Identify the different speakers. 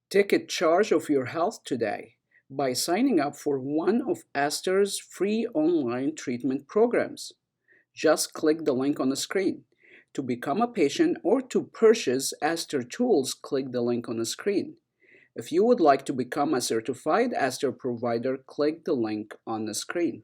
Speaker 1: Take charge of your health today by signing up for one of ASTR's free online treatment programs. Just click the link on the screen. To become a patient or to purchase ASTR tools, click the link on the screen. If you would like to become a certified ASTR provider, click the link on the screen.